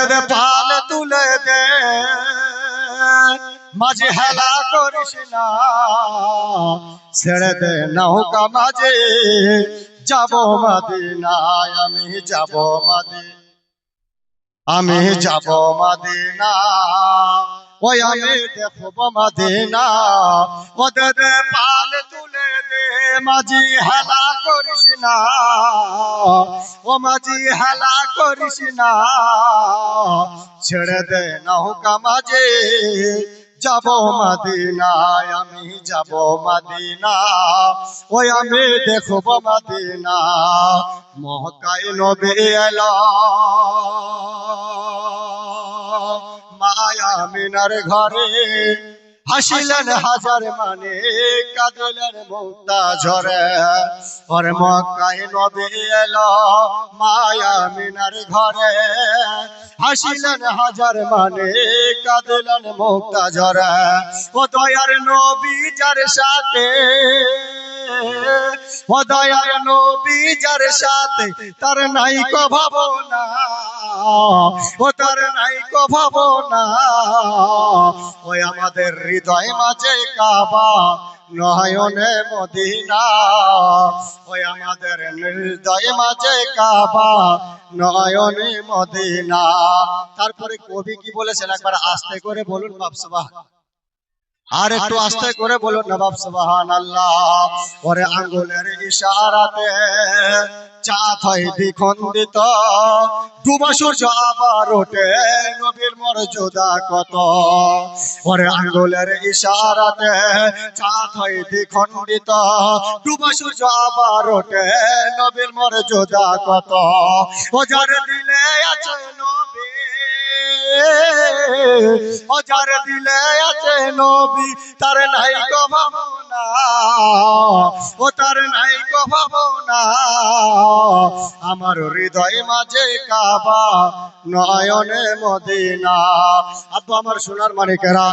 ওদের পাল তুলে দে মাঝে হেলা করিস না ছেড়ে দে নৌকা মাঝে যাব মদিনায় আমি যাব মদিনা ওই আমি দেখব মদিনা ওদের পাল তুলে দে মাঝি হেলা করিস না ও মাঝি হেলা করিস না ছেড়ে দে নৌকা মাঝে যাব মদিনায় আমি যাব মদিনা ওই আমি দেখব মদিনা মক্কায় নবী এলো মায়া মিনার ঘরে হাসিলেন হাজার মানে কাঁদিলেন মুক্তা ঝরে ওর মক্কায় নবী এলো মায়া মিনার ঘরে হাসিলেন হাজার মানে কাঁদিলেন মুক্তা ঝরে ও দয়ার নবী যার সাথে ও দয়ার নবী যার সাথে তার নাই কো ভাবনা ও তার নাই কো ভাবনা ওই আমাদের হৃদয় মাঝে কাবা নয়নে মদিনা ওই আমাদের হৃদয় মাঝে কাবা নয়নে মদিনা। তারপরে কবি কি বলেছেন একবার আস্তে করে বলুন বাপ সুবহান আর একটু আস্তে করে বলুন নবাব সুবহানাল্লাহ ওরে আঙ্গুলের ইশারাতে চাঁদ হয় দ্বিখণ্ডিত ডুবা সূর্য আবার ওঠে নবীর মর্যাদা কত ওরে আঙ্গুলের ইশারাতে চাঁদ হয় দ্বিখণ্ডিত ডুবা সূর্য আবার ওঠে নবীর মর্যাদা কত ও যার দিলে আছে নবী ও যার দিলে আছে নবী তার নাই কো ভাবনা ও তার নাই কো ভাবনা আমার হৃদয় মাঝে কাবা নয়নে মদিনা। আব্বা আমার সোনার মানিকেরা